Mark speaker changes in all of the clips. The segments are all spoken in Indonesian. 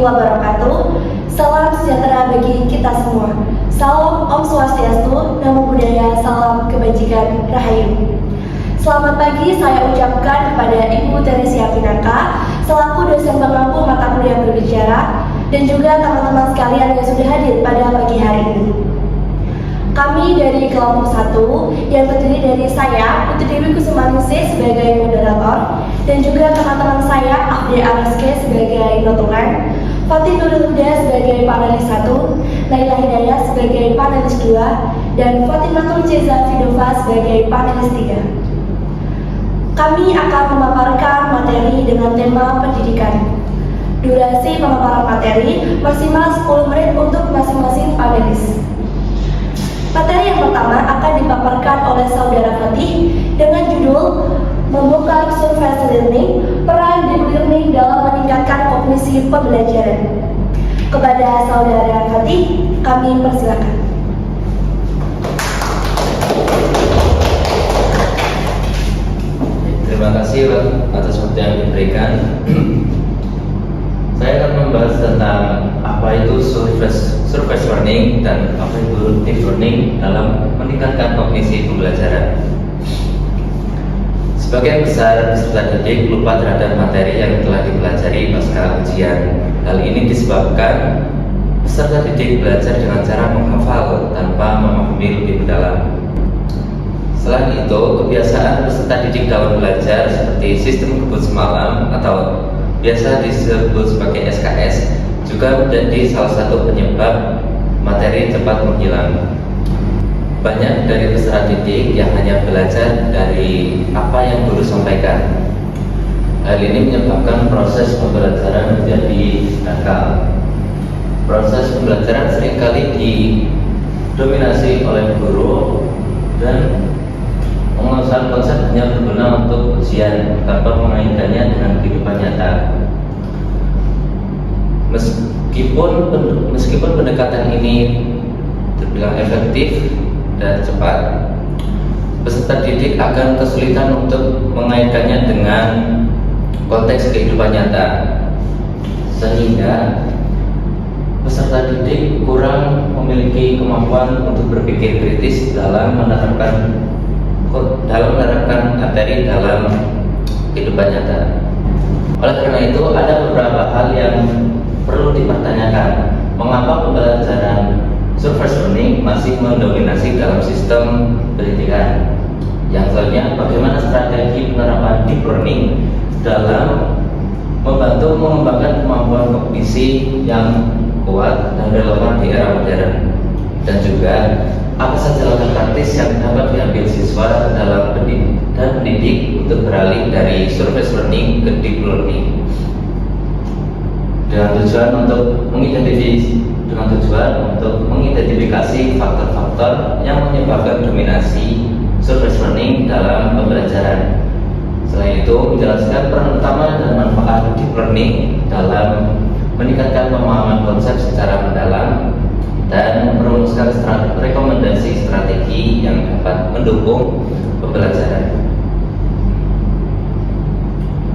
Speaker 1: wabarakatuh. Salam sejahtera bagi kita semua. Salam Om Swastiastu, Namo Buddhaya, salam kebajikan, Rahayu. Selamat pagi saya ucapkan kepada Ibu Teresia Pinaka selaku dosen pengampu mata kuliah berbicara dan juga teman-teman sekalian yang sudah hadir pada pagi hari ini. Kami dari kelompok 1 yang terdiri dari saya, Putri Dewi Kusumaningsih sebagai moderator dan juga teman-teman saya, Afde Araske sebagai notulen, Fatih Nurul Huda sebagai panelis 1, Naila Hidayah sebagai panelis 2, dan Fatimatul Ceza Fidova sebagai panelis 3. Kami akan memaparkan materi dengan tema pendidikan. Durasi pemaparan materi maksimal 10 menit untuk masing-masing panelis. Materi yang pertama akan dipaparkan oleh Saudara Fatih dengan judul Membongkar Surface Learning, Peran Deep Learning dalam Meningkatkan Kognisi Pembelajaran. Kepada Saudara Fatih, kami persilakan.
Speaker 2: Terima kasih atas waktu yang diberikan. Saya akan membahas tentang apa itu surface learning dan apa itu deep learning dalam meningkatkan kognisi pembelajaran. Sebagian besar peserta didik lupa terhadap materi yang telah dipelajari pasca ujian. Hal ini disebabkan peserta didik belajar dengan cara menghafal tanpa memahami lebih mendalam. Selain itu, kebiasaan peserta didik dalam belajar seperti sistem kebut semalam atau biasa disebut sebagai SKS juga menjadi salah satu penyebab materi cepat menghilang. Banyak dari peserta didik yang hanya belajar dari apa yang guru sampaikan. Hal ini menyebabkan proses pembelajaran menjadi dangkal. Proses pembelajaran seringkali didominasi oleh guru dan menguasai konsep hanya berguna untuk ujian tanpa mengaitkannya dengan kehidupan nyata. Meskipun pendekatan ini terbilang efektif dan cepat, peserta didik akan kesulitan untuk mengaitkannya dengan konteks kehidupan nyata, sehingga peserta didik kurang memiliki kemampuan untuk berpikir kritis dalam menerapkan materi dalam kehidupan nyata. Oleh karena itu, ada beberapa hal yang perlu dipertanyakan. Mengapa pembelajaran surface learning masih mendominasi dalam sistem pendidikan? Yang selanjutnya, bagaimana strategi penerapan deep learning dalam membantu mengembangkan kemampuan kognisi yang kuat dan relevan di era modern? Dan juga, apa saja langkah praktis yang dapat diambil siswa dalam pendidik untuk beralih dari surface learning ke deep learning dengan tujuan untuk mengidentifikasi faktor-faktor yang menyebabkan dominasi surface learning dalam pembelajaran. Selain itu, menjelaskan peran utama dan manfaat deep learning dalam meningkatkan pemahaman konsep secara mendalam dan merumuskan rekomendasi strategi yang dapat mendukung pembelajaran.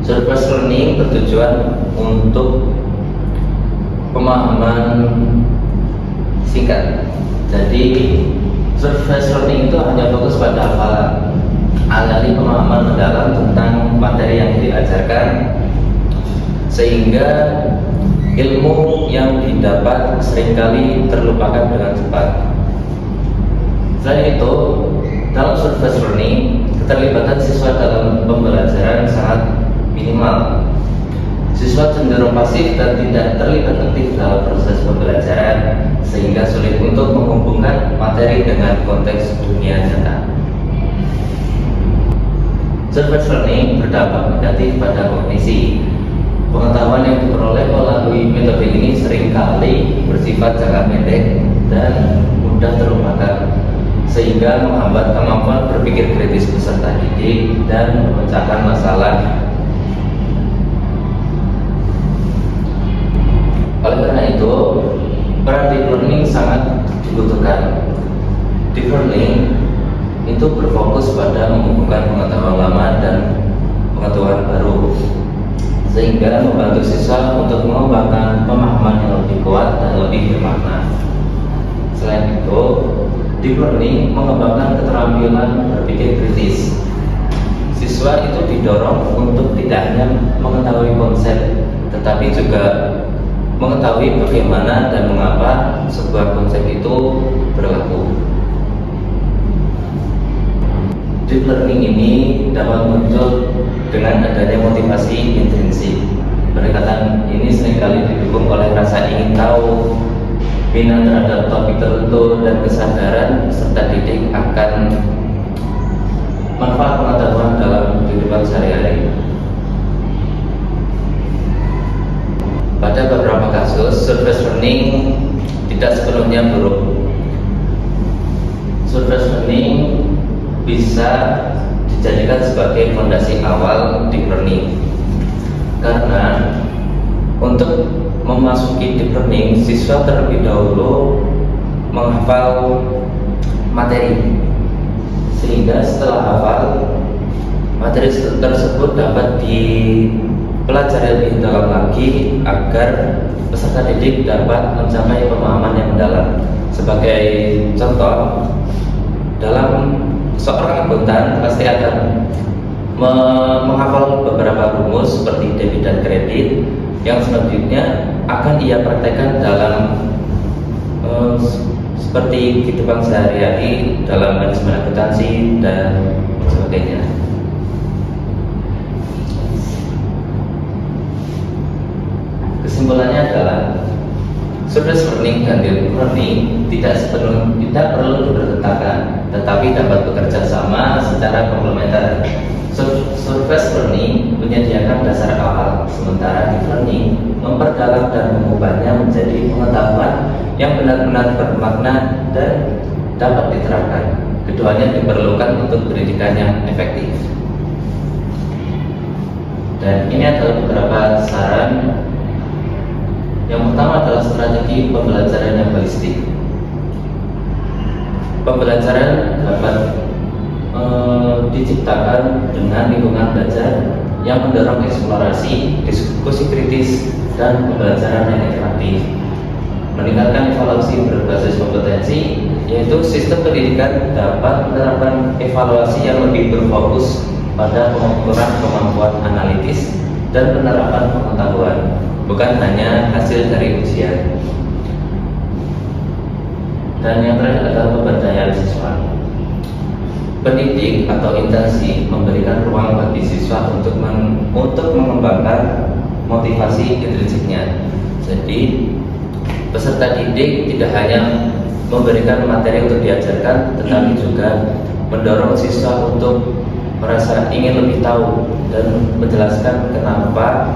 Speaker 2: Surface learning bertujuan untuk pemahaman singkat. Jadi surface learning itu hanya fokus pada hafalan, alih-alih pemahaman mendalam tentang materi yang diajarkan, sehingga ilmu yang didapat seringkali terlupakan dengan cepat. Selain itu, dalam surface learning, keterlibatan siswa dalam pembelajaran sangat minimal. Siswa cenderung pasif dan tidak terlibat aktif dalam proses pembelajaran, sehingga sulit untuk menghubungkan materi dengan konteks dunia nyata. Surface learning berdampak negatif pada kognisi. Pengetahuan yang diperoleh melalui metode ini seringkali bersifat jangka pendek dan mudah terlupakan, sehingga menghambat kemampuan berpikir kritis peserta didik dan memecahkan masalah. Oleh karena itu, peran deep learning sangat dibutuhkan. Deep learning itu berfokus pada menghubungkan pengetahuan lama dan pengetahuan baru, sehingga membantu siswa untuk mengembangkan pemahaman Deep learning mengembangkan keterampilan berpikir kritis. Siswa itu didorong untuk tidak hanya mengetahui konsep, tetapi juga mengetahui bagaimana dan mengapa sebuah konsep itu berlaku. Deep learning ini dapat muncul dengan adanya motivasi intrinsik. Pendekatan ini seringkali didukung oleh rasa ingin tahu, minat terhadap topik tertentu, dan kesadaran peserta didik akan manfaat pengetahuan dalam kehidupan sehari-hari. Pada beberapa kasus, surface learning tidak sepenuhnya buruk. Surface learning bisa dijadikan sebagai fondasi awal deep learning, karena untuk memasuki deep learning, siswa terlebih dahulu menghafal materi, sehingga setelah hafal, materi tersebut dapat dipelajari lebih dalam lagi agar peserta didik dapat mencapai pemahaman yang mendalam. Sebagai contoh, dalam seorang akuntan pasti akan menghafal beberapa rumus seperti debit dan kredit yang selanjutnya akan ia praktekkan dalam seperti kehidupan sehari-hari dalam manajemen akuntansi dan sebagainya. Kesimpulannya adalah surface learning dan deep learning tidak perlu dibertentangan, tetapi dapat bekerja sama secara komplementer. Surface learning menyediakan dasar awal, sementara deep learning memperdalam dan mengubahnya menjadi pengetahuan yang benar-benar bermakna dan dapat diterapkan. Keduanya diperlukan untuk pendidikan yang efektif. Dan ini adalah beberapa saran. Yang pertama adalah strategi pembelajaran yang holistik. Pembelajaran dapat diciptakan dengan lingkungan belajar yang mendorong eksplorasi, diskusi kritis, dan pembelajaran yang interaktif. Meningkatkan evaluasi berbasis kompetensi, yaitu sistem pendidikan dapat menerapkan evaluasi yang lebih berfokus pada pengukuran kemampuan analitis dan penerapan pengetahuan, bukan hanya hasil dari ujian. Dan yang terakhir adalah pemberdayaan siswa. Pendidik atau instansi memberikan ruang bagi siswa untuk mengembangkan motivasi intrinsiknya. Jadi peserta didik tidak hanya memberikan materi untuk diajarkan, tetapi juga mendorong siswa untuk merasa ingin lebih tahu dan menjelaskan kenapa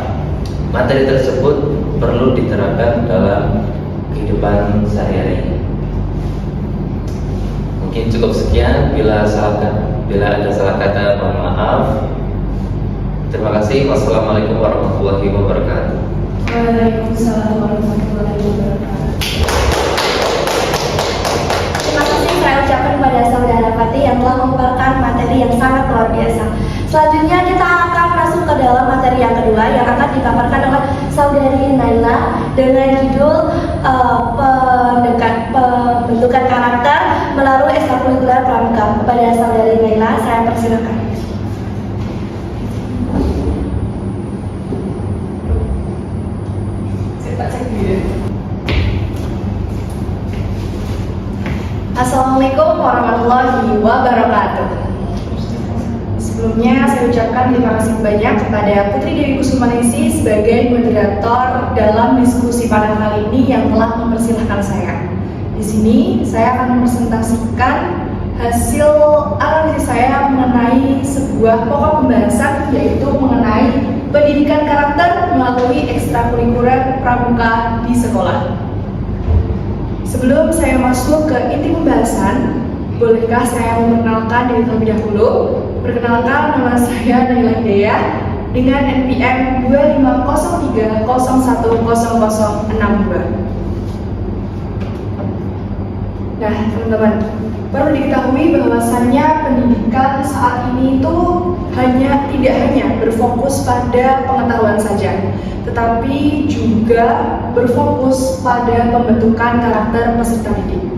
Speaker 2: materi tersebut perlu diterapkan dalam kehidupan sehari-hari. Mungkin cukup sekian. Bila ada salah kata, mohon maaf. Terima kasih. Wassalamualaikum warahmatullahi wabarakatuh.
Speaker 1: Waalaikumsalam warahmatullahi wabarakatuh. Terima kasih saya ucapkan kepada saudara Fatih yang telah memaparkan materi yang sangat luar biasa. Selanjutnya kita akan masuk ke dalam materi yang kedua yang akan dipaparkan oleh saudari Naila dengan judul pembentukan karakter melalui ekstrakurikuler pramuka. Kepada saudari Naila, saya persilakan. Assalamualaikum warahmatullahi wabarakatuh. Sebelumnya saya ucapkan terima kasih banyak kepada Putri Dewi Kusumaningsih sebagai moderator dalam diskusi pada kali ini yang telah mempersilahkan saya. Di sini saya akan mempresentasikan hasil analisis saya mengenai sebuah pokok pembahasan, yaitu mengenai pendidikan karakter melalui ekstrakurikuler pramuka di sekolah. Sebelum saya masuk ke inti pembahasan, bolehkah saya memperkenalkan diri terlebih dahulu? Perkenalkan, nama saya Naila Hidayah dengan NPM 2503010062. Nah, teman-teman, perlu diketahui bahwasannya pendidikan saat ini itu tidak hanya berfokus pada pengetahuan saja, tetapi juga berfokus pada pembentukan karakter peserta didik.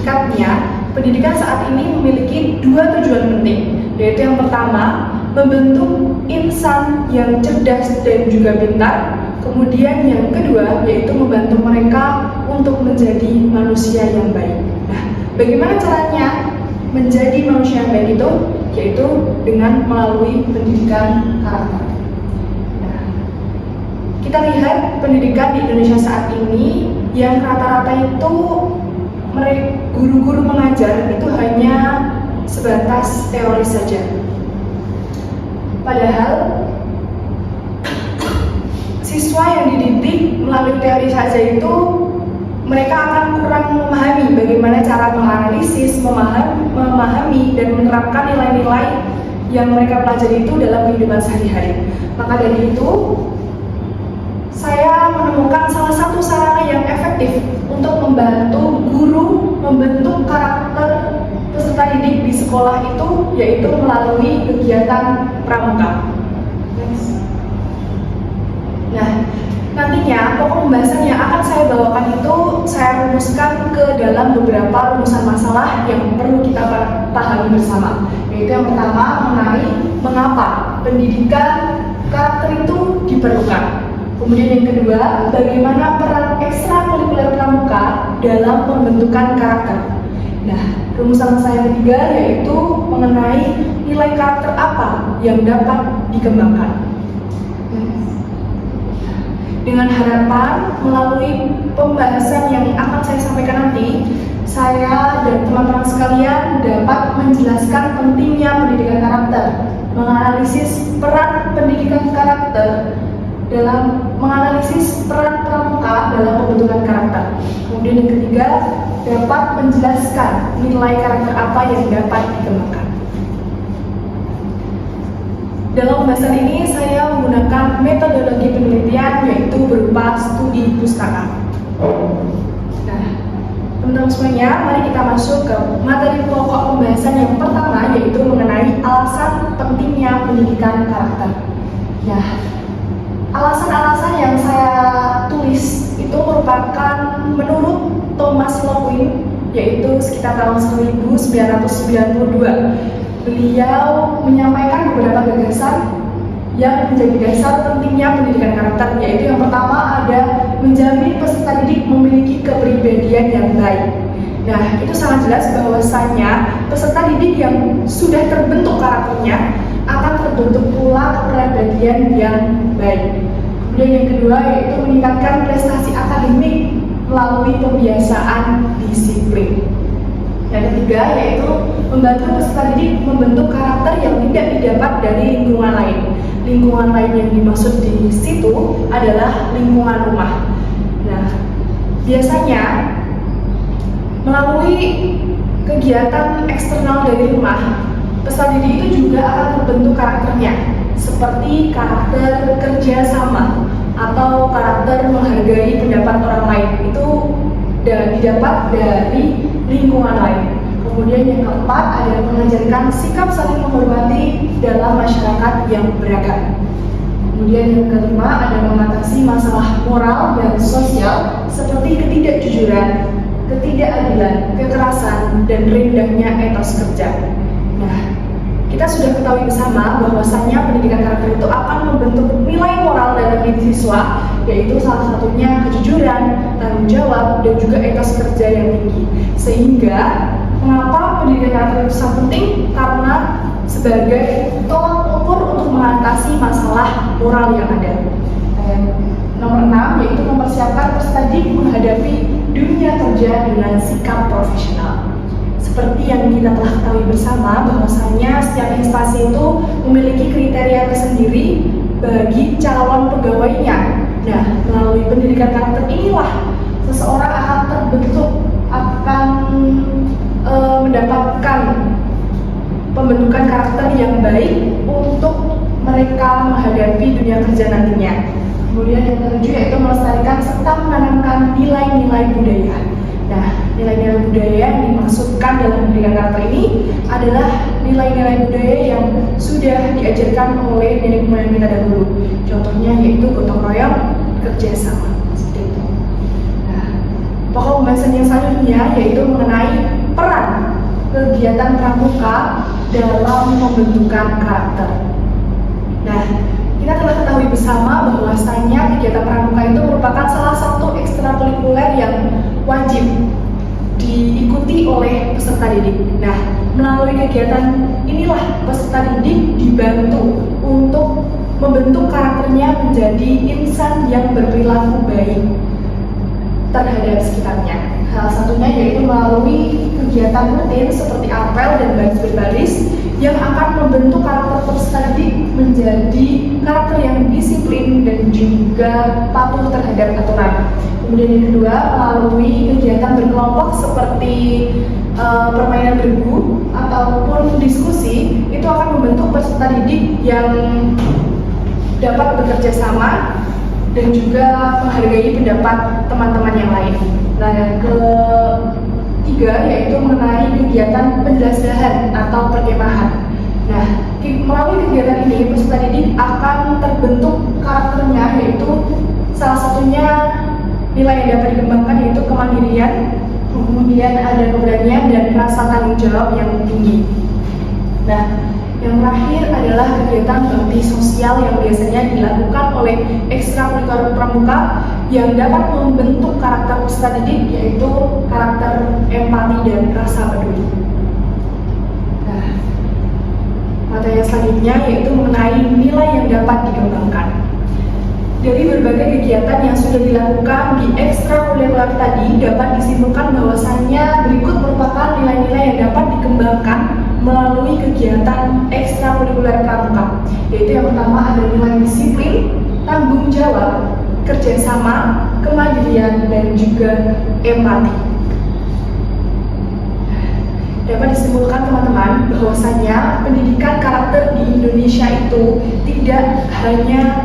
Speaker 3: singkatnya, pendidikan saat ini memiliki dua tujuan penting, yaitu yang pertama, membentuk insan yang cerdas dan juga pintar. Kemudian yang kedua, yaitu membantu mereka untuk menjadi manusia yang baik. Nah, bagaimana caranya menjadi manusia yang baik itu? Yaitu dengan melalui pendidikan karakter. Nah, kita lihat pendidikan di Indonesia saat ini yang rata-rata itu guru-guru mengajar itu hanya sebatas teori saja. Padahal siswa yang dididik melalui teori saja itu mereka akan kurang memahami bagaimana cara menganalisis, memahami dan menerapkan nilai-nilai yang mereka pelajari itu dalam kehidupan sehari-hari. Maka dari itu, saya menemukan salah satu sarana yang efektif untuk membantu guru membentuk karakter peserta didik di sekolah itu, yaitu melalui kegiatan pramuka. Nah, nantinya pokok pembahasan yang akan saya bawakan itu saya rumuskan ke dalam beberapa rumusan masalah yang perlu kita pahami bersama. Yaitu yang pertama mengenai mengapa pendidikan karakter itu diperlukan. Kemudian yang kedua, bagaimana peran ekstrakurikuler pramuka dalam pembentukan karakter. Nah, rumusan saya ketiga yaitu mengenai nilai karakter apa yang dapat dikembangkan. Dengan harapan melalui pembahasan yang akan saya sampaikan nanti, saya dan teman-teman sekalian dapat menjelaskan pentingnya pendidikan karakter, menganalisis peran pendidikan karakter dalam menganalisis peran pramuka dalam pembentukan karakter. Kemudian yang ketiga, dapat menjelaskan nilai karakter apa yang dapat dikembangkan. Dalam pembahasan ini saya menggunakan metodologi penelitian yaitu berupa studi pustaka. Nah, teman-teman semuanya, mari kita masuk ke materi pokok pembahasan yang pertama yaitu mengenai alasan pentingnya pendidikan karakter. Nah, alasan-alasan yang saya tulis itu merupakan menurut Thomas Lovelock, yaitu sekitar tahun 1992. Beliau menyampaikan beberapa gagasan yang menjadi dasar pentingnya pendidikan karakter, yaitu yang pertama ada menjamin peserta didik memiliki kepribadian yang baik. Nah, itu sangat jelas bahwasannya peserta didik yang sudah terbentuk karakternya akan terbentuk pula kepribadian yang baik. Kemudian yang kedua yaitu meningkatkan prestasi akademik melalui pembiasaan disiplin. Yang ketiga yaitu membantu peserta didik membentuk karakter yang tidak didapat dari lingkungan lain. Lingkungan lain yang dimaksud di situ adalah lingkungan rumah. Nah, biasanya melalui kegiatan eksternal dari rumah, peserta didik itu juga akan terbentuk karakternya, seperti karakter kerjasama atau karakter menghargai pendapat orang lain. Itu didapat dari lingkungan lain. Kemudian yang keempat adalah mengajarkan sikap saling menghormati dalam masyarakat yang beragam. Kemudian yang kelima adalah mengatasi masalah moral dan sosial seperti ketidakjujuran, ketidakadilan, kekerasan, dan rendahnya etos kerja. Nah, kita sudah ketahui bersama bahwasannya pendidikan karakter itu akan membentuk nilai moral dalam diri siswa, yaitu salah satunya kejujuran, tanggung jawab, dan juga etos kerja yang tinggi. Sehingga, mengapa pendidikan karakter itu sangat penting? Karena sebagai tolak ukur untuk mengatasi masalah moral yang ada. Nomor 6 yaitu mempersiapkan peserta didik menghadapi dunia kerja dengan sikap profesional. Seperti yang kita telah ketahui bersama bahwasanya setiap instansi itu memiliki kriteria tersendiri bagi calon pegawainya. Nah, melalui pendidikan karakter inilah seseorang akan terbentuk, akan mendapatkan pembentukan karakter yang baik untuk mereka menghadapi dunia kerja nantinya. Kemudian yang ketujuh yaitu melestarikan serta menanamkan nilai-nilai budaya. Nah, nilai-nilai budaya yang dimaksudkan dalam pendidikan karakter ini adalah nilai-nilai budaya yang sudah diajarkan oleh nenek moyang kita dahulu. Contohnya yaitu gotong royong, kerjasama, seperti itu. Nah, pokok pembahasan yang selanjutnya yaitu mengenai peran kegiatan pramuka dalam pembentukan karakter. Nah, kita telah ketahui bersama bahwasanya kegiatan pramuka itu merupakan salah satu ekstrakurikuler yang wajib diikuti oleh peserta didik. Nah, melalui kegiatan inilah peserta didik dibantu untuk membentuk karakternya menjadi insan yang berperilaku baik terhadap sekitarnya. Salah satunya yaitu melalui kegiatan rutin seperti apel dan baris berbaris yang akan membentuk karakter peserta didik menjadi karakter yang disiplin dan juga patuh terhadap aturan. Kemudian yang kedua, melalui kegiatan berkelompok seperti permainan bergu ataupun diskusi, itu akan membentuk peserta didik yang dapat bekerja sama dan juga menghargai pendapat teman-teman yang lain. Nah, yang ketiga yaitu mengenai kegiatan penjelajahan atau perkemahan. Nah, melalui kegiatan ini peserta didik akan terbentuk karakternya, yaitu salah satunya nilai yang dapat dikembangkan yaitu kemandirian, kemudian ada keberanian dan rasa tanggung jawab yang tinggi. Nah, yang terakhir adalah kegiatan bakti sosial yang biasanya dilakukan oleh ekstrakurikuler pramuka yang dapat membentuk karakter peserta didik, yaitu karakter empati dan rasa peduli. Nah, materi selanjutnya yaitu mengenai nilai yang dapat dikembangkan. Dari berbagai kegiatan yang sudah dilakukan di ekstrakurikuler tadi dapat disimpulkan bahwasannya berikut merupakan nilai-nilai yang dapat dikembangkan melalui kegiatan ekstrakurikuler pramuka, yaitu yang pertama ada nilai disiplin, tanggung jawab, kerjasama, kemandirian, dan juga empati. Dapat disimpulkan teman-teman bahwasanya pendidikan karakter di Indonesia itu tidak hanya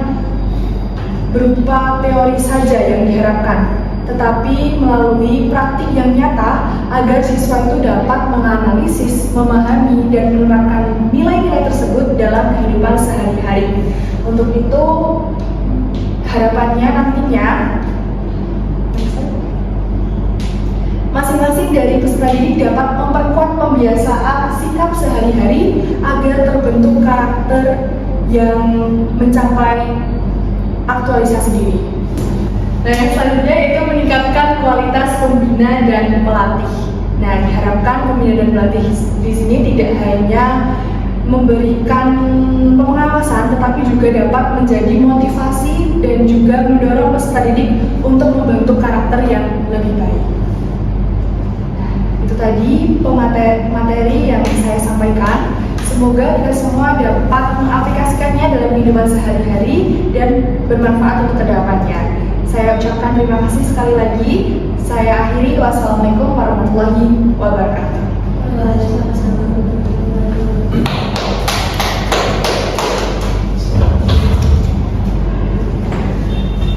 Speaker 3: berupa teori saja yang diharapkan, tetapi melalui praktik yang nyata agar siswa itu dapat menganalisis, memahami, dan menerapkan nilai-nilai tersebut dalam kehidupan sehari-hari. Untuk itu, harapannya nantinya masing-masing dari peserta didik dapat memperkuat pembiasaan sikap sehari-hari agar terbentuk karakter yang mencapai aktualisasi diri. Nah, yang selanjutnya itu meningkatkan kualitas pembina dan pelatih. Nah, diharapkan pembina dan pelatih di sini tidak hanya memberikan pengawasan, tetapi juga dapat menjadi motivasi dan juga mendorong peserta didik untuk membentuk karakter yang lebih baik. Nah, itu tadi materi yang saya sampaikan. Semoga kita semua dapat mengaplikasikannya dalam kehidupan sehari-hari dan bermanfaat untuk kedepannya. Saya ucapkan terima kasih sekali lagi. Saya akhiri. Wassalamualaikum warahmatullahi wabarakatuh.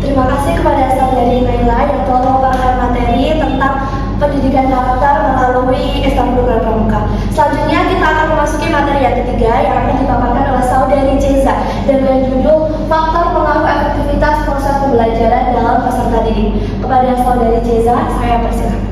Speaker 1: Terima kasih kepada staf dari Naila yang telah memaparkan materi tentang pendidikan karakter melalui ekstrakurikuler pramuka. Selanjutnya kita akan memasuki materi yang ketiga yang akan dipaparkan oleh saudari Ceza dengan judul faktor pengaruh efektivitas proses pembelajaran dalam peserta didik. Kepada saudari Ceza, saya persilakan.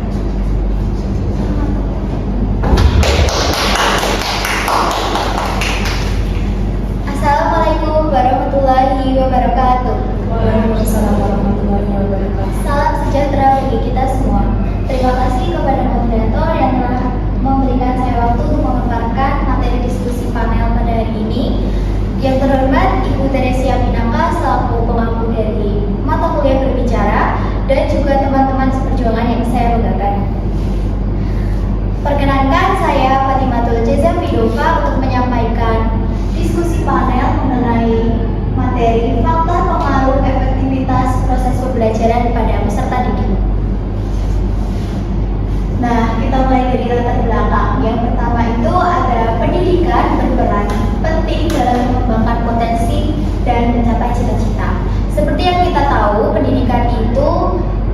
Speaker 4: Assalamualaikum warahmatullahi wabarakatuh.
Speaker 3: Waalaikumsalam warahmatullahi wabarakatuh.
Speaker 4: Salam sejahtera bagi kita semua. Terima kasih kepada moderator yang telah memberikan saya waktu untuk memaparkan materi diskusi panel pada hari ini. Yang terhormat Ibu Teresia Pinangka selaku pemangku dari mata kuliah berbicara dan juga teman-teman seperjuangan yang saya banggakan. Perkenankan saya Fatimatul Ceza Pidova untuk menyampaikan diskusi panel mengenai materi faktor pengaruh efektivitas proses pembelajaran pada peserta didik. Nah, kita mulai dari latar belakang. Yang pertama itu ada pendidikan berperan penting dalam mengembangkan potensi dan mencapai cita-cita. Seperti yang kita tahu, pendidikan itu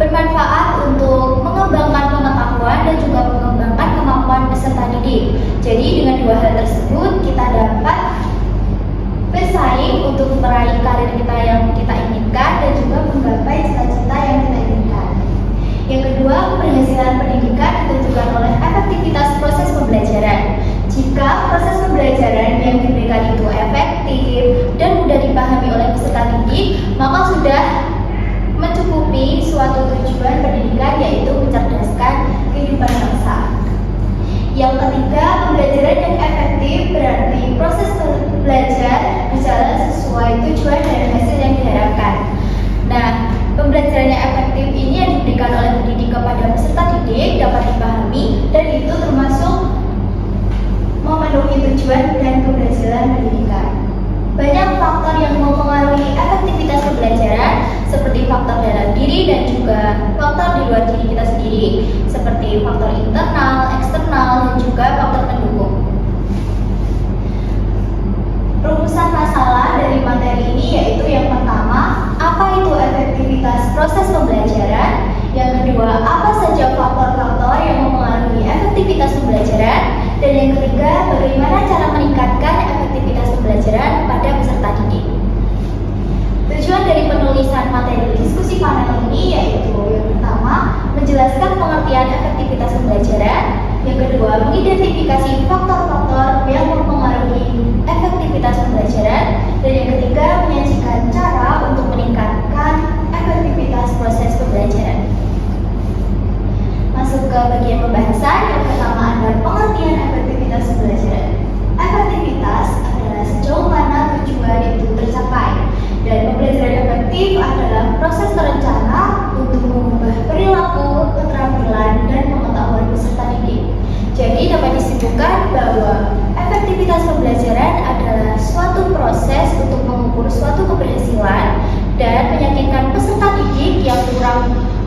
Speaker 4: bermanfaat untuk mengembangkan pengetahuan dan juga mengembangkan kemampuan peserta didik. Jadi dengan dua hal tersebut kita dapat bersaing untuk meraih karir kita yang kita inginkan dan juga menggapai cita-cita yang kita inginkan. Yang kedua, keberhasilan pendidikan ditentukan oleh efektivitas proses pembelajaran. Jika proses pembelajaran yang diberikan itu efektif dan mudah dipahami oleh peserta didik, maka sudah mencukupi suatu tujuan pendidikan, yaitu mencerdaskan kehidupan bangsa. Yang ketiga, pembelajaran yang efektif berarti proses belajar berjalan sesuai tujuan dan hasil yang diharapkan. Nah, pembelajaran yang efektif ini yang diberikan oleh pendidik kepada peserta didik dapat dipahami, dan itu termasuk memenuhi tujuan dan keberhasilan pendidikan. Banyak faktor yang mempengaruhi efektivitas pembelajaran, seperti faktor dalam diri dan juga faktor di luar diri kita sendiri, seperti faktor internal, eksternal, dan juga faktor pendukung. Rumusan masalah dari materi ini yaitu yang pertama, apa itu efektivitas proses pembelajaran? Yang kedua, apa saja faktor-faktor yang mempengaruhi efektivitas pembelajaran? Dan yang ketiga, bagaimana cara meningkatkan efektivitas pembelajaran pada peserta didik? Tujuan dari penulisan materi diskusi panel ini yaitu yang pertama, menjelaskan pengertian efektivitas pembelajaran. Yang kedua, mengidentifikasi faktor-faktor yang mempengaruhi efektivitas pembelajaran. Dan yang ketiga, menyajikan cara untuk meningkatkan efektivitas proses pembelajaran. Masuk ke bagian pembahasan. Yang pertama adalah pengertian efektivitas pembelajaran. Efektivitas adalah sejauh mana tujuan itu tercapai, dan pembelajaran efektif adalah proses terencana untuk mengubah perilaku, keterampilan, dan pengetahuan peserta didik. Jadi dapat disimpulkan bahwa efektivitas pembelajaran adalah suatu proses untuk mengukur suatu keberhasilan dan meyakinkan peserta didik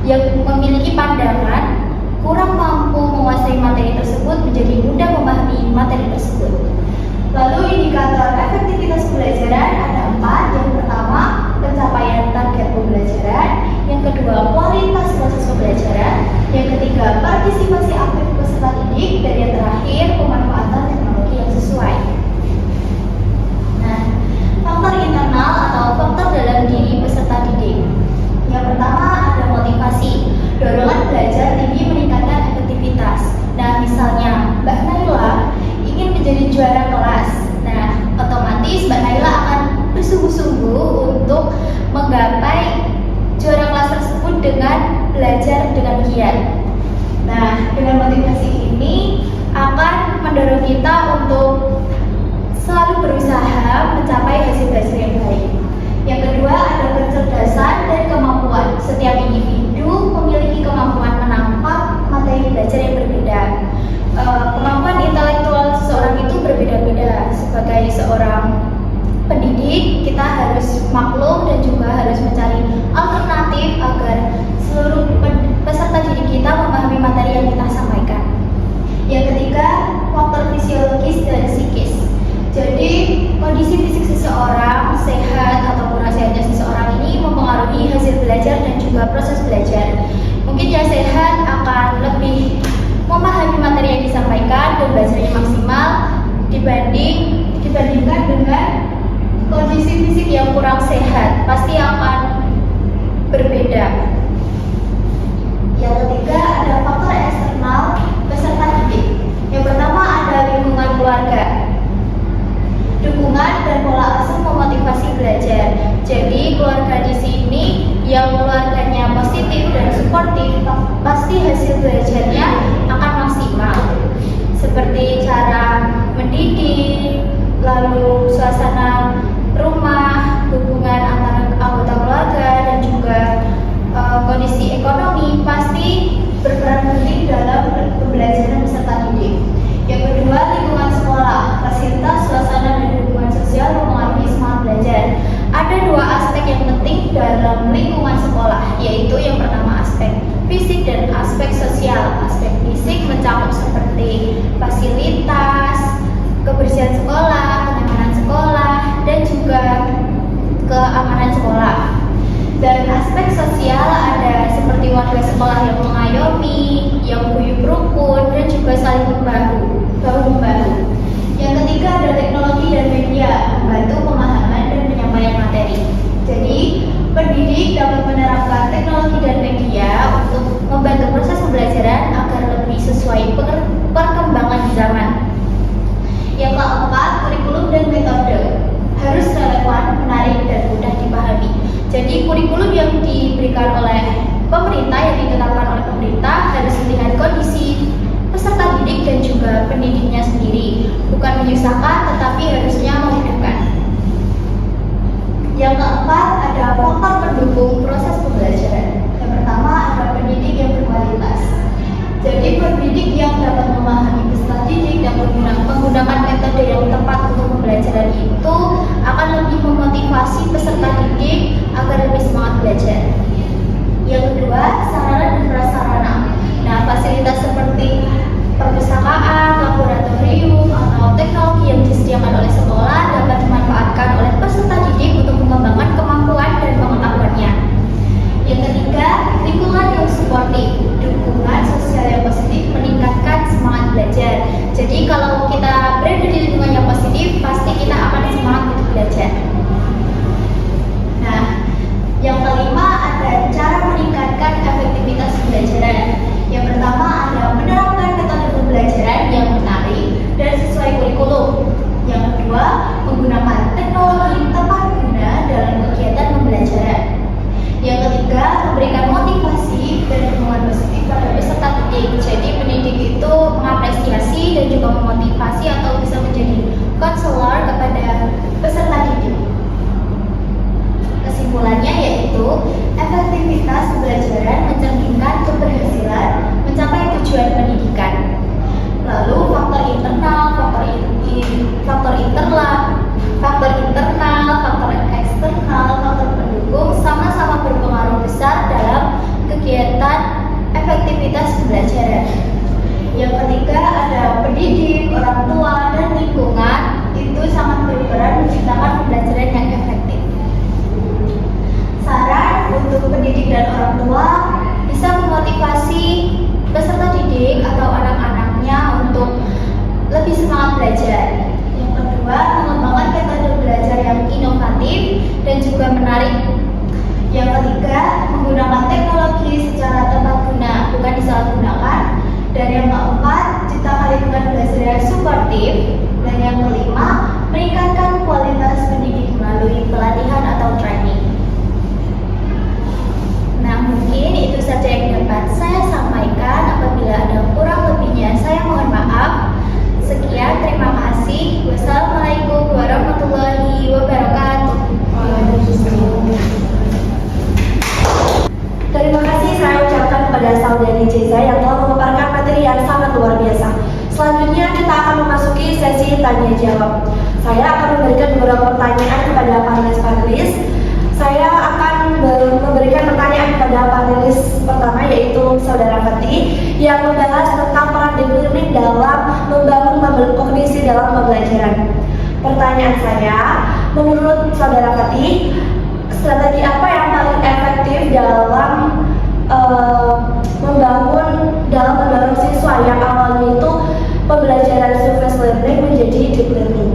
Speaker 4: yang memiliki pandangan kurang mampu menguasai materi tersebut menjadi mudah memahami materi tersebut. Lalu indikator efektivitas pembelajaran ada 4. Yang pertama, pencapaian target pembelajaran. Yang kedua, kualitas proses pembelajaran. Yang ketiga, partisipasi aktif peserta didik. Dan yang terakhir, pemanfaatan teknologi yang sesuai. Nah, faktor internal atau faktor dalam diri peserta didik. Yang pertama ada motivasi. Dorongan belajar tinggi meningkatkan efektivitas. Nah, misalnya Mbak Naila ingin menjadi juara kelas. Nah, otomatis Mbak Naila akan bersungguh-sungguh untuk menggapai juara kelas tersebut dengan belajar dengan giat. Nah, dengan motivasi ini akan mendorong kita untuk selalu berusaha mencapai hasil-hasil yang baik. Yang kedua ada kecerdasan dan kemampuan. Setiap individu memiliki kemampuan menangkap materi belajar yang berbeda. Kemampuan intelektual seseorang itu berbeda-beda. Sebagai seorang pendidik, kita harus maklum dan juga harus mencari alternatif agar seluruh peserta didik kita memahami materi yang kita sampaikan. Yang ketiga, faktor fisiologis dan psikis. Jadi, kondisi fisik seseorang, sehat atau kurang sehatnya seseorang ini mempengaruhi hasil belajar dan juga proses belajar. Mungkin yang sehat akan lebih memahami materi yang disampaikan dan belajarnya maksimal dibandingkan dengan kondisi fisik yang kurang sehat, pasti akan berbeda. Yang ketiga ada faktor eksternal peserta didik. Yang pertama ada lingkungan keluarga. Dukungan dan pola asuh memotivasi belajar. Jadi keluarga di sini yang keluarganya positif dan suportif, pasti hasil belajarnya akan maksimal. Seperti cara mendidik, lalu suasana rumah, hubungan antara anggota keluarga dan juga kondisi ekonomi pasti berperan penting dalam pembelajaran peserta didik. Yang kedua, lingkungan sekolah, fasilitas, suasana, dan hubungan sosial mempengaruhi semangat belajar. Ada 2 aspek yang penting dalam lingkungan sekolah, yaitu yang pertama aspek fisik dan aspek sosial. Aspek fisik mencakup seperti fasilitas, kebersihan sekolah, kenyamanan sekolah, dan juga keamanan sekolah. Dan aspek sosial ada seperti warga sekolah yang mengayomi, yang guyup rukun, dan juga saling bahu-membahu. Yang ketiga ada teknologi dan media, membantu pemahaman dan penyampaian materi. Jadi, pendidik dapat menerapkan teknologi dan media untuk membantu menyusahkan tetapi harusnya memudahkan. Yang keempat ada faktor pendukung proses pembelajaran. Yang pertama ada pendidik yang berkualitas. Jadi pendidik yang dapat memahami peserta didik dan menggunakan metode yang tepat untuk pembelajaran itu akan lebih memotivasi peserta didik agar lebih semangat belajar. Yang kedua, sarana dan prasarana. Nah, fasilitas seperti perpustakaan, laboratorium, atau teknologi yang disediakan oleh sekolah dapat dimanfaatkan oleh peserta didik untuk mengembangkan kemampuan dan pengetahuannya. Yang ketiga, lingkungan yang suportif. Dukungan sosial yang positif meningkatkan semangat belajar. Jadi kalau kita berada di lingkungan yang positif, pasti kita akan semangat untuk belajar. Nah, yang kelima ada cara meningkatkan efektivitas pembelajaran. Yang pertama ada menerapkan metode pembelajaran yang menarik dan sesuai kurikulum. Yang kedua, menggunakan teknologi tepat guna dalam kegiatan pembelajaran. Yang ketiga, memberikan motivasi dan dukungan positif pada peserta didik. Jadi pendidik itu mengapresiasi dan juga memotivasi atau bisa menjadi konselor kepada peserta didik. Kesimpulannya yaitu efektivitas pembelajaran mencerminkan keberhasilan mencapai tujuan pendidikan. Lalu faktor internal, faktor eksternal, faktor pendukung sama-sama berpengaruh besar dalam kegiatan efektivitas pembelajaran. Yang ketiga ada pendidik, orang tua, dan lingkungan itu sangat berperan menciptakan pembelajaran yang efektif. Saran untuk pendidik dan orang tua bisa memotivasi peserta didik atau anak-anaknya untuk lebih semangat belajar. Yang kedua, mengembangkan metode belajar yang inovatif dan juga menarik. Yang ketiga, menggunakan teknologi secara tepat guna, bukan disalahgunakan. Dan yang keempat, ciptakan lingkungan belajar yang suportif. Dan yang kelima, meningkatkan kualitas pendidik melalui pelatihan atau training. Nah, mungkin itu saja yang dapat saya sampaikan. Apabila ada kurang lebihnya, saya mohon maaf. Sekian, terima kasih. Wassalamualaikum warahmatullahi wabarakatuh.
Speaker 1: Terima kasih saya ucapkan kepada saudari Jeza yang telah memaparkan materi yang sangat luar biasa. Selanjutnya kita akan memasuki sesi tanya jawab. Saya akan memberikan beberapa pertanyaan kepada panelis. Saya akan memberikan pertanyaan kepada panelis pertama yaitu Saudara Fatih yang membahas tentang peran deep learning dalam membangun kognisi dalam pembelajaran. Pertanyaan saya, menurut Saudara Fatih, strategi apa yang paling efektif dalam mendorong siswa yang awalnya itu pembelajaran surface learning menjadi deep learning?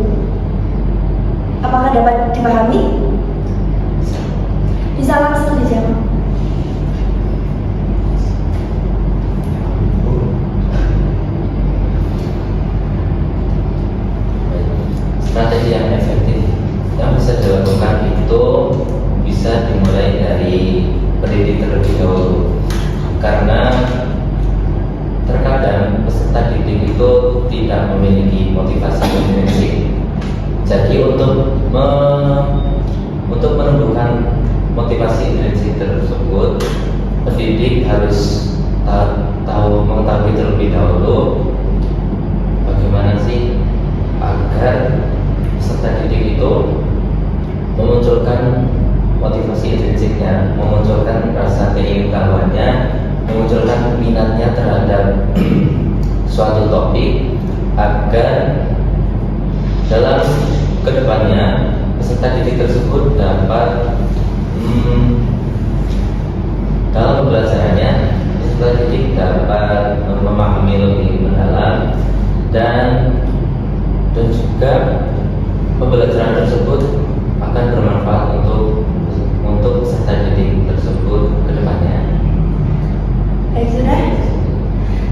Speaker 1: Apakah dapat dipahami? Bisa langsung dijawab.
Speaker 2: Strategi yang efektif yang bisa dilakukan itu bisa dimulai dari pendidik terlebih dahulu, karena terkadang peserta didik itu tidak memiliki motivasi intrinsik. Jadi untuk menumbuhkan motivasi intrinsik tersebut, pendidik harus mengetahui terlebih dahulu bagaimana sih agar peserta didik itu memunculkan motivasi intrinsiknya, memunculkan rasa keingintahuannya, memunculkan minatnya terhadap suatu topik, agar dalam kedepannya peserta didik tersebut dapat dalam pembelajarannya peserta didik dapat memahami lebih mendalam dan juga pembelajaran tersebut akan bermanfaat untuk peserta didik tersebut ke depannya.
Speaker 1: Baik, sudah.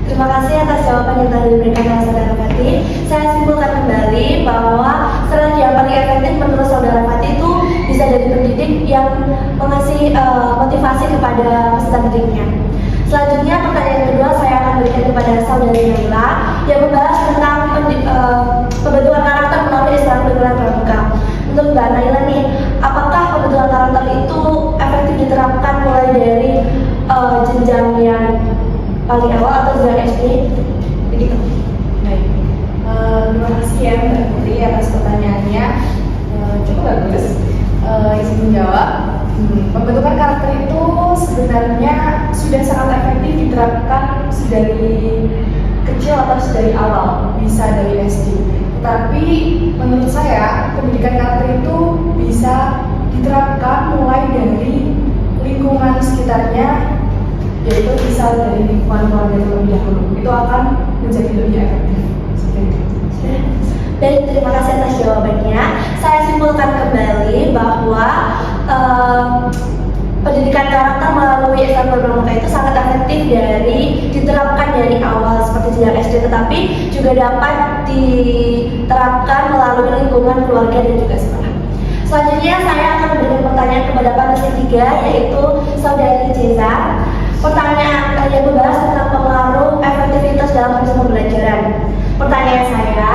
Speaker 1: Terima kasih atas jawaban yang telah diberikan oleh Saudara Fatih. Saya simpulkan kembali bahwa strategi yang paling efektif menurut Saudara Fatih itu bisa dari pendidik yang mengasih motivasi kepada peserta didiknya. Selanjutnya pertanyaan kedua saya akan berikan kepada Saudari Naila yang membahas tentang pembentukan lingkungan pramuka. Menurut Mbak Naila nih, apakah pembentukan karakter itu efektif diterapkan mulai dari jenjang yang paling awal atau jenjang SD? Begitu.
Speaker 3: Baik, terima kasih ya Mbak Putri atas pertanyaannya. Cukup bagus. Izin menjawab. Pembentukan karakter itu sebenarnya sudah sangat efektif diterapkan dari kecil atau dari awal, bisa dari SD. Tapi menurut saya pendidikan karakter itu bisa diterapkan mulai dari lingkungan sekitarnya, yaitu misal dari lingkungan keluarga terlebih dahulu. Itu akan menjadi lebih efektif. Seperti itu.
Speaker 1: Baik, terima kasih atas jawabannya. Saya simpulkan kembali bahwa pendidikan karakter melalui SMK Pramuka itu sangat efektif diterapkan dari awal seperti jenjang SD, tetapi juga dapat diterapkan melalui lingkungan keluarga dan juga sekolah. Selanjutnya saya akan memberikan pertanyaan kepada panelis ketiga, yaitu Saudari Jeza. Pertanyaan yang membahas tentang pengaruh efektivitas dalam proses pembelajaran. Pertanyaan saya,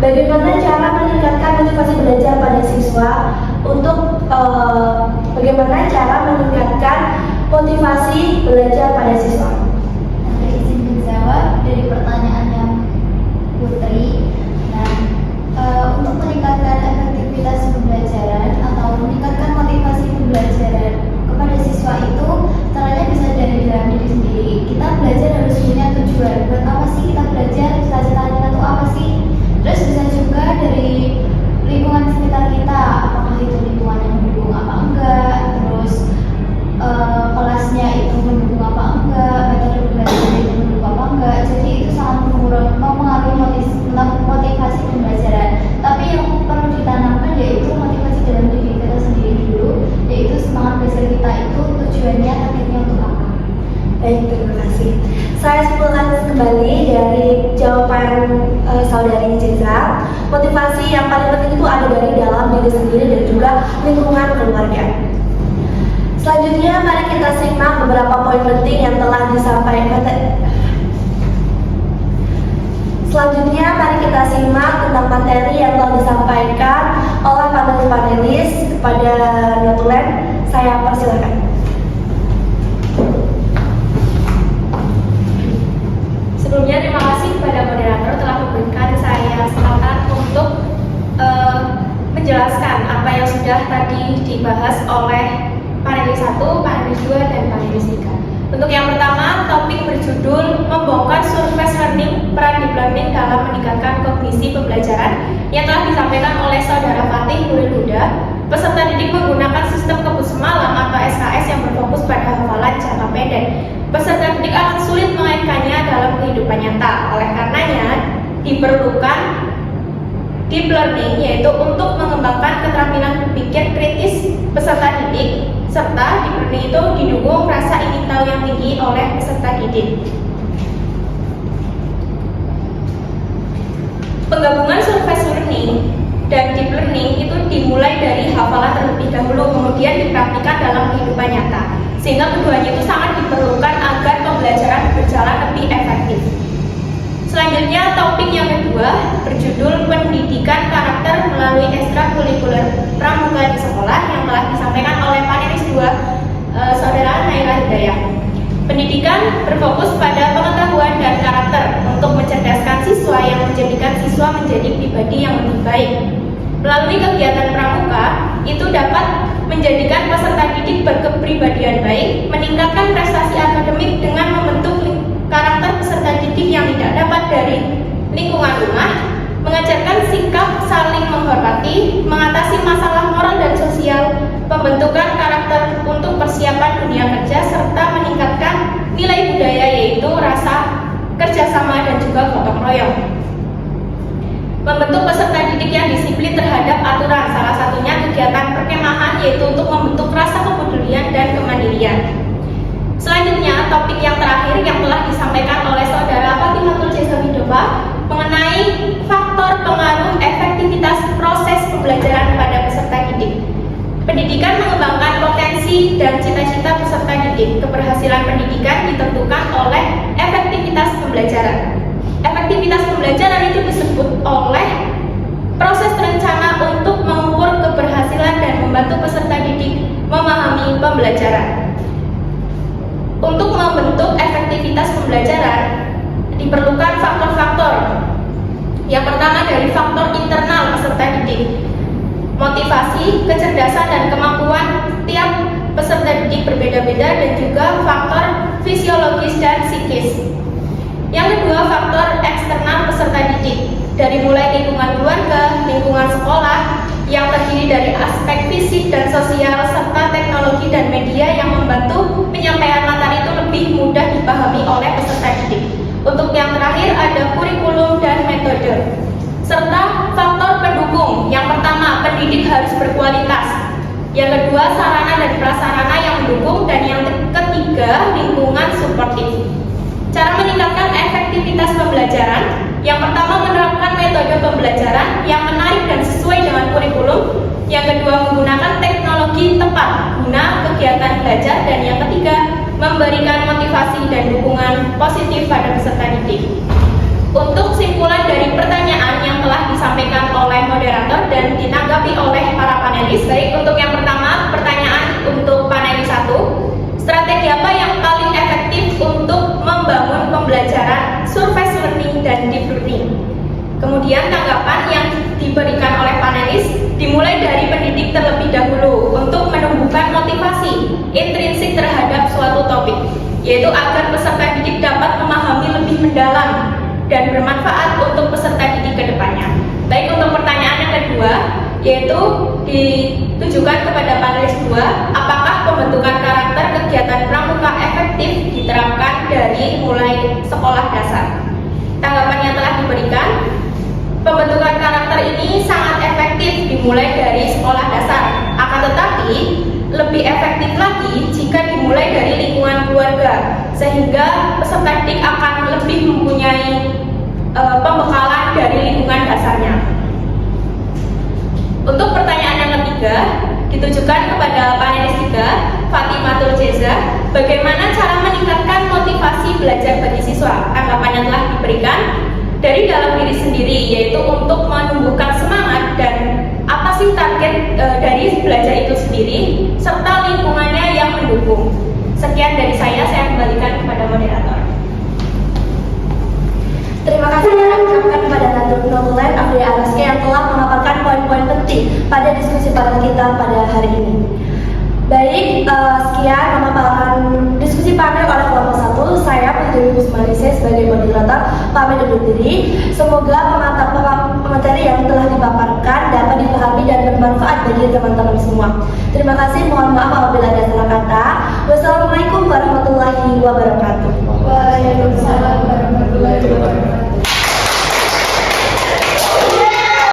Speaker 1: bagaimana cara meningkatkan motivasi belajar pada siswa untuk bagaimana cara meningkatkan motivasi belajar pada siswa?
Speaker 4: Nanti izin menjawab dari pertanyaannya Putri. Nah, untuk meningkatkan efektivitas pembelajaran atau meningkatkan motivasi pembelajaran kepada siswa itu caranya bisa dari dalam diri sendiri. Kita belajar harus punya tujuan. Buat apa sih kita belajar? Cita-cita kita tuh apa sih? Terus bisa juga dari lingkungan sekitar kita, apakah itu lingkungan yang mendukung apa enggak, terus kelasnya itu mendukung apa enggak, metode belajar itu mendukung apa enggak. Jadi itu sangat mempengaruhi motivasi pembelajaran. Tapi yang perlu ditanamkan yaitu motivasi dalam diri kita sendiri dulu, yaitu semangat belajar kita itu tujuannya, targetnya untuk apa.
Speaker 1: Baik, terima kasih. Saya simpulkan kembali dari jawaban Saudari Jeza. Motivasi yang paling penting itu ada dari dalam diri sendiri dan juga lingkungan keluarga. Selanjutnya, mari kita simak beberapa poin penting yang telah disampaikan. Selanjutnya, mari kita simak tentang materi yang telah disampaikan oleh panelis-panelis kepada notulen. Saya persilakan.
Speaker 5: Sebelumnya terima kasih kepada moderator telah memberikan saya kesempatan untuk menjelaskan apa yang sudah tadi dibahas oleh panelis 1, panelis 2, dan panelis 3. Untuk yang pertama, topik berjudul Membongkar Surface Learning, Peran Deep Learning dalam Meningkatkan Kognisi Pembelajaran yang telah disampaikan oleh Saudara Fatih Nuril Huda. Peserta didik menggunakan sistem kebus semalam atau SKS yang berfokus pada hafalan jangka pendek. Peserta didik akan sulit mengaitkannya dalam kehidupan nyata. Oleh karenanya, diperlukan deep learning, yaitu untuk mengembangkan keterampilan berpikir kritis peserta didik, serta deep learning itu didukung rasa ingin tahu yang tinggi oleh peserta didik. Penggabungan surface learning dan deep learning itu dimulai dari hafalan terlebih dahulu, kemudian dipraktikkan dalam kehidupan nyata, sehingga keduanya itu sangat diperlukan agar pembelajaran berjalan lebih efektif. Selanjutnya, topik yang kedua berjudul Pendidikan Karakter melalui Ekstrakurikuler Pramuka di Sekolah yang telah disampaikan oleh panelis 2, Saudara Naila Hidayah. Pendidikan berfokus pada pengetahuan dan karakter untuk mencerdaskan siswa yang menjadikan siswa menjadi pribadi yang lebih baik. Melalui kegiatan pramuka, itu dapat menjadikan peserta didik berkepribadian baik, meningkatkan prestasi akademik dengan membentuk karakter peserta didik yang tidak dapat dari lingkungan rumah, mengajarkan sikap saling menghormati, mengatasi masalah moral dan sosial, pembentukan karakter untuk persiapan dunia kerja, serta meningkatkan nilai budaya yaitu rasa kerjasama dan juga gotong royong. Membentuk peserta didik yang disiplin terhadap aturan, salah satunya kegiatan perkemahan yaitu untuk membentuk rasa kepedulian dan kemandirian. Selanjutnya, topik yang terakhir yang telah disampaikan oleh Saudara Fatimatul Jeza Widova mengenai faktor pengaruh efektivitas proses pembelajaran pada peserta didik. Pendidikan mengembangkan potensi dan cita-cita peserta didik. Keberhasilan pendidikan ditentukan oleh efektivitas pembelajaran. Efektivitas pembelajaran itu disebut oleh proses rencana membantu peserta didik memahami pembelajaran. Untuk membentuk efektivitas pembelajaran, diperlukan faktor-faktor. Yang pertama dari faktor internal peserta didik. Motivasi, kecerdasan, dan kemampuan tiap peserta didik berbeda-beda, dan juga faktor fisiologis dan psikis. Yang kedua, faktor eksternal peserta didik. Dari mulai lingkungan keluarga, lingkungan sekolah, yang terdiri dari aspek fisik dan sosial, serta teknologi dan media yang membantu penyampaian materi itu lebih mudah dipahami oleh peserta didik. Untuk yang terakhir ada kurikulum dan metode, serta faktor pendukung. Yang pertama, pendidik harus berkualitas. Yang kedua, sarana dan prasarana yang mendukung. Dan yang ketiga, lingkungan suportif. Cara meningkatkan efektivitas pembelajaran. Yang pertama, menerapkan metode pembelajaran yang menarik dan sesuai dengan kurikulum. Yang kedua, menggunakan teknologi tepat guna kegiatan belajar. Dan yang ketiga, memberikan motivasi dan dukungan positif pada peserta didik. Untuk simpulan dari pertanyaan yang telah disampaikan oleh moderator dan ditanggapi oleh para panelis, baik untuk yang pertama, pertanyaan untuk panelis 1, strategi apa yang paling efektif untuk membangun pembelajaran surface learning dan deep learning? Kemudian tanggapan yang diberikan oleh panelis dimulai dari pendidik terlebih dahulu untuk menumbuhkan motivasi intrinsik terhadap suatu topik, yaitu agar peserta didik dapat memahami lebih mendalam dan bermanfaat untuk peserta didik ke depannya. Baik, untuk pertanyaan yang kedua, yaitu ditujukan kepada panelis 2, apakah pembentukan karakter kegiatan pramuka efektif diterapkan dari mulai sekolah dasar? Tanggapan yang telah diberikan, pembentukan karakter ini sangat efektif dimulai dari sekolah dasar. Akan tetapi, lebih efektif lagi jika dimulai dari lingkungan keluarga, sehingga peserta didik akan lebih mempunyai pembekalan dari lingkungan dasarnya. Untuk pertanyaan yang ketiga, ditujukan kepada panelis 3, Fatimatul Jeza, bagaimana cara meningkatkan motivasi belajar bagi siswa? Tanggapan yang telah diberikan dari dalam diri sendiri, yaitu untuk menumbuhkan semangat dan apa sih target dari belajar itu sendiri, serta lingkungannya yang mendukung. Sekian dari saya kembalikan kepada moderator.
Speaker 1: Terima kasih yang ucapkan kepada Natul Afri Araske yang telah memaparkan poin-poin penting pada diskusi panel kita pada hari ini. Baik, sekian pemaparan diskusi panel oleh kelompok 1. Saya Putri Wismarise sebagai moderator pamit undur diri. Semoga materi yang telah dipaparkan dapat dipahami dan bermanfaat bagi teman-teman semua. Terima kasih, mohon maaf apabila ada salah kata. Wassalamualaikum warahmatullahi wabarakatuh.
Speaker 3: Waalaikumsalam.